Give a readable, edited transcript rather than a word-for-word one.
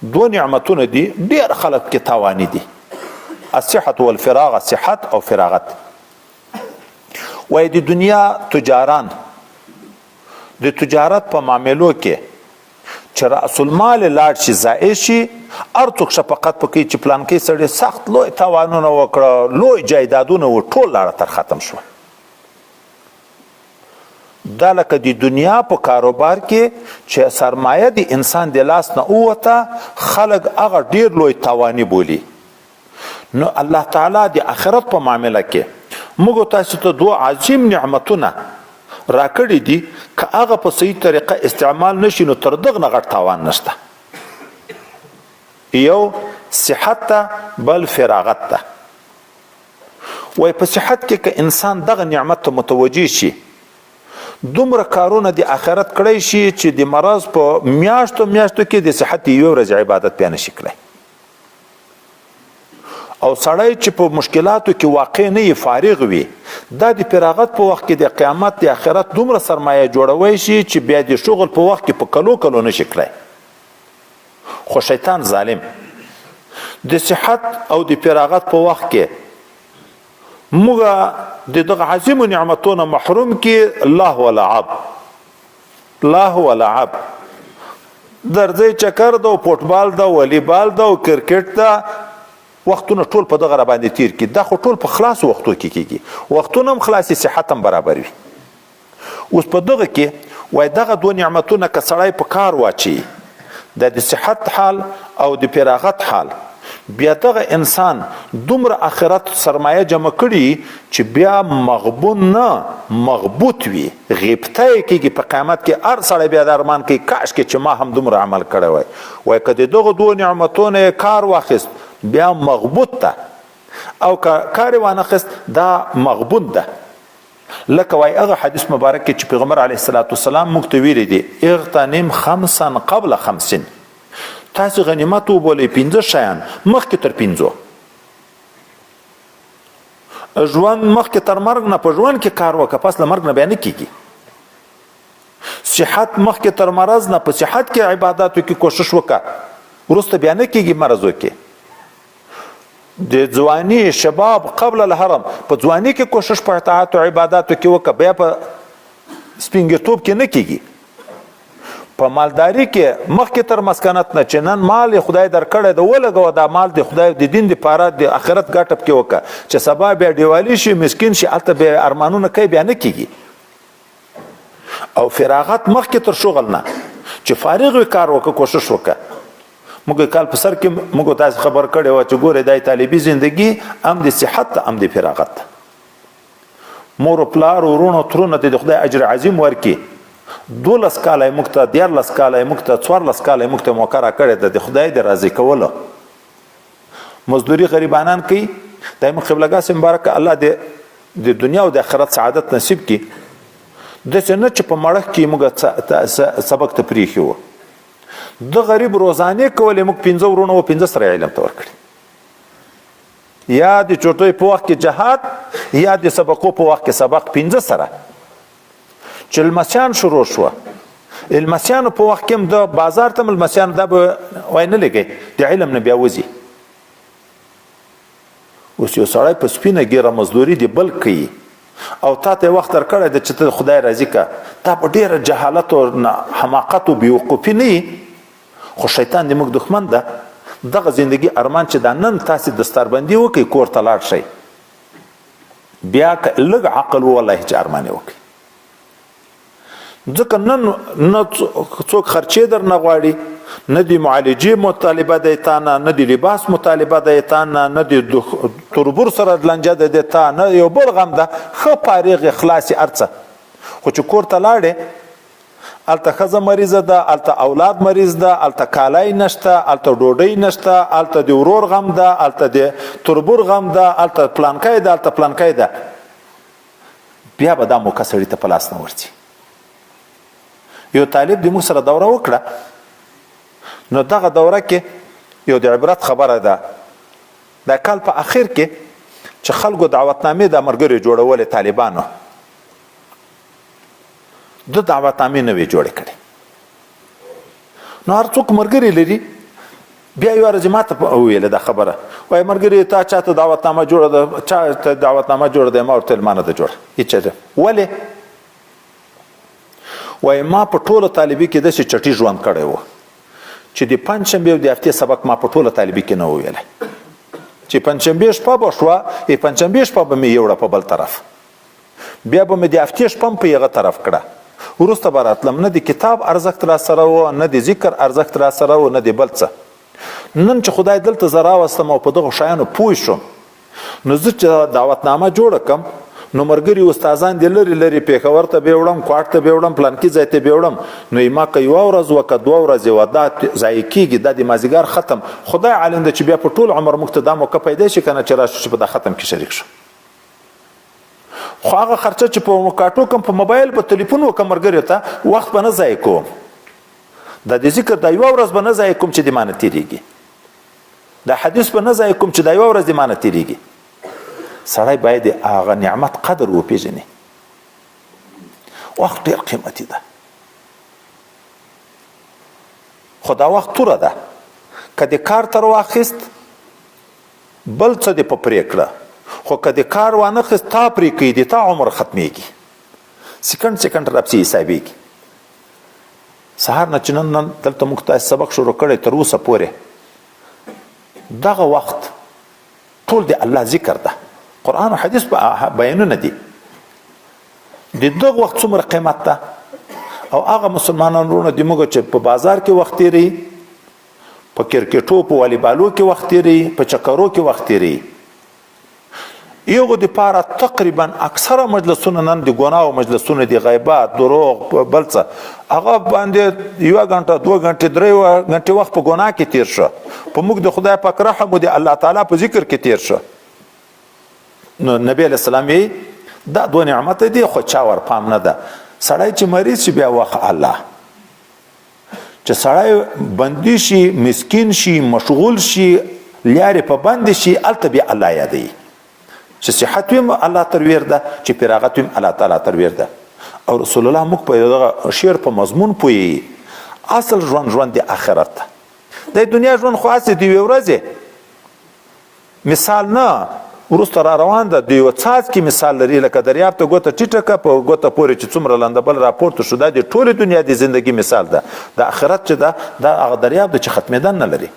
دو نعمتونه دي ډېر خلک کې تاواني دي، الصحت والفراغ، صحت او فراغت. وای د دنیا تجاران د تجارت په معاملو کې چې رأس المال لاړ شي ضایع شي، هر څوک شفقت پکې چې پلان کې سړی سخت لوی تاوانونه وکړه، لوی جایدادونه و ټول لاړه تر ختم شو. دا لکه د دنیا په کاروبار کې چې سرمایه د انسان د لاس نه ووته، خلک هغه ډیر لوی تاواني بولي. نو الله تعالی د آخرت په معامله کې موږ تاسو ته دوه عظیم نعمتونه راکړي دي، که هغه په صحیح طریقه استعمال نشي نو تر دغه نه غټ تاوان نشته. یو صحت ته، بل فراغت ته. وای په صحت کې که انسان دغه نعمت ته متوجه شي، دومره کارونه د آخرت کړی شي چې د مرض په میاشتو کې د صحت یو ورځ عبادت بیا نشي کړی. او سړی چې په مشکلاتو کې واقع نه فارغ وي، دا د فراغت په وخت کې د قیامت د آخرت دومره سرمایه جوړوي شي چې بیا د شغل په وخت کې په کلو نشي کړی. خو شیطان ظالم د صحت او د فراغت په وخت کې موږ د دغه عظیمو نعمتونو محروم کې الله ولعب درځي چکر ده، فوټبال ده، والیبال ده او کرکټ ده، وختونه ټول په دغه را باندې تیر کی. دا خو ټول په خلاص وختو کې کیږي، وختونه هم خلاصي، صحت هم برابر وي. اوس په دغه کې وای دغه دوه نعمتونه که سړی په کار واچي، د صحت حال او د فراغت حال، بیا دغه انسان دومره آخرت سرمایه جمع کړي چې بیا مغبون نه مغبوط وي، غیبته کېږي په قیامت کې. هر سړی بیا د ارمان کوي کاش کې چې ما هم دومره عمل کړی وای. وای که د دغه دوه نعمتونه کار واخیست بیا مغبوط ده، او که کار یې وانخیست دا مغبون ده. لکه وای هغه حدیث مبارک کې چې پیغمبر علیه الصلاة والسلام موږ ته ویلي دي، اغتنم خمسا قبل خمسین، تاسو غنیمت وبولئ 5 شیان مخکې تر 5. ژوند مخکې تر مرګ نه په ژوند کې کار وکړه، پس له مرګ نه بیا نه کیږي. صحت مخکې تر مرض نه په صحت کې عباداتو کې کوشش وکړه، وروسته بیا نه کیږي مرضو کې. د ځواني شباب قبل الحرم، په ځواني کې کوشش په اطاعت او عباداتو کې وکړه، بیا په سپینګتوب کې نه کیږي. په مالداري کې مخکې تر مسکنت نه چې نن مال خدای درکړی د ولګوه، دا مال د خدای د دین لپاره د آخرت ګټه پکې وکړه، چې سبا بیا دیوالی شي مسکین شي هلته بیا ارمانونه کوي، بیا نه کیږي. او فراغت مخکې تر شغل نه چې فارغ وي کار وکړه، کوشش وکړه. موږ کال په سر کې موږ تاسو خبر کړی و چې ګوره دای طالبي زندگی هم د صحت هم د فراغت. مور و پلار و ورونو ترونه د خدای اجر عظیم ورکړي. 12 کاله موږ ته، 14 کاله موږ ته، 14 کاله موږ ته موقع راکړې ده د خدای د راضي کولو. مزدوري غریبانان کوي. دایمه قبله ګاسم مبارک الله د دنیا او د آخرت سعادت نصیب کړي. داسې نه چې په مړه کې موږ سبق ته پرېښي وو. د غریب روزانه کولې موږ 5 ورونه و 5 سره علم ته ورکړي. یا د چوټۍ په وخت کې جهاد، یا د سبقو په وخت کې سبق 5 سره. چې المسیان شروع شو، المسیانو په وخت کې هم د بازار ته المسیان دا به وای نه لګي، د علم نه بیا وځي. اوس یو سړی په سپینه ګیره مزدوري دی بل کوي، او تا ته وخت درکړی دی چې ته خدای راضي که، تا په ډېره جهالت او حماقت او بېوقوفي نه یي. خو شیطان د موږ دښمن ده. دغه زندگی ارمان چې دا نن تاسې دستاربندي وکړئ، کور ته لاړ شئ، بیا که لږ عقل والله چې ارمان یې وکړئ. ځکه نن نه څوک خرچې در نه غواړي، نه د معالجې مطالبه دی تا نه، نه د لباس مطالبه دی تا نه، نه د تربور سره لنجه دی تا نه، یو بل غم ده، ښه فارغ خلاصي هر څه. خو چې کور ته لاړې، هلته ښځه مریضه ده، هلته اولاد مریض ده، هلته کالی نشته، هلته ډوډۍ نشته، هلته د ورور غم ده، هلته د تربور غم ده، هلته پلانکی ده، هلته پلانکی ده، بیا به دا موقع سړي ته په لاس نه ورځي. یو طالب د موږ سره دوره وکړه، نو دغه دوره کې یو د عبرت خبره ده. د کال په اخر کې چې خلکو دعوتنامې د ملګرو جوړولې طالبانو، د دعوتنامې نه وې جوړې کړې. نو هر څوک ملګري لري، بیا یو ورځ ما ته وویله دا خبره، وایي ملګري تا چا ته دعوتنامه جوړه ده، چا ته دعوتنامه جوړه ده؟ ما ورته ویل ما نه ده جوړه هېچا ده. ولې؟ وایي ما په ټوله طالبي کې داسې چټي ژوند کړی و چې د پنجشنبې او د هفتې سبق ما په ټوله طالبي کې نه و ویلی، چې پنجشنبې شپه به شوه، پنجشنبې شپه به مې یوړه په بل طرف، بیا به مې د هفتې شپه هم په یغه طرف کړه، وروسته به راتلم، نه د کتاب ارزښت را سره و، نه د ذکر ارزښت را سره و، نه د بل څه. نن چې خدای دلته زه راوستم او په دغو شیانو پوه شم، نو زه چې دعوتنامه جوړه کړم نو ملګري استادان دې لرې لرې پېښور ته به یې وړم، کوټ ته به یې وړم، پلانکي ځای ته به یې وړم، نو یې ما که یوه ورځ وه که دوه ورځې وه دا ضایع کېږي، دا د مازدیګر ختم. خدای عالم ده چې بیا په ټول عمر موږ ته دا موقع پیدا شي که نه چې راشو چې په دا ختم کې شریک شو. خو هغه خرچه چې په کاټو کوم په موبایل په تلیفون وکړم ملګري ته، وخت به نه ضایع کوم، دا د ذکر دا یوه ورځ به نه ضایع کوم چې د ما نه تېرېږي، دا حدیث به نه ضایع کوم چې دا یوه ورځ د ما نه تېرېږي. سړی باید د هغه نعمت قدر وپېژني. وخت ډېر قیمتي ده، خو دا وخت توره ده، که د کار تر واخیست بل څه دې په پرېکړه، خو که د کار وانخیست تا پرې کوي د تا عمر ختمیږي، سکنډ سکنډ رپسې حسابېږي. سهار نه چې نن دلته موږ تاسې سبق شروع کړی تر اوسه پورې دغه وخت ټول د الله ذکر ده، قرآن و حدیث بیانونه دي، د دغه وخت څومره قیمت ده. او هغه مسلمانان وروڼه دي موږ چې په بازار کې وخت تېروي، په کرکټو په والیبالو کې وخت تېروي، په چکرو کې وخت تېروي، یو دپاره تقریبا اکثره مجلسونه نن د ګناهو مجلسونه دي، غیبت، دروغ، بل څه، هغه باندې یوه ګنټه دوه ګنټې درې ګنټې وخت په ګناه کې تېر شه، په موږ د خدای پاک رحم و د الله تعالی په ذکر کې تېر شه. نو نبی علیه السلام یې دا دوه نعمت دي خو چا ورپام نه ده. سړی چې مریض شي بیا وخت الله، چې سړی بندي شي، مسکین شي، مشغول شي، لیارې په بند شي، هلته بیا الله یادوي، چې صحت ویم الله ترویر ده، چې فراغت ویم الله تعالی ترویر ده. او رسول الله موږ په دغه شعر په مضمون پوهیږي، اصل ژوند د آخرت ده. د دنیا ژوند خو هسې د یوې ورځې مثال نه، وروسته را روان ده، د یوه څاڅکي مثال لري، لکه دریاب ته ګوته ټیټه کړه په ګوته پورې چې څومره لندبل راپورته شو، دا د ټولې دنیا د زندګي مثال ده. د آخرت چې ده دا هغه دریاب ده چې ختمېدن نه لري.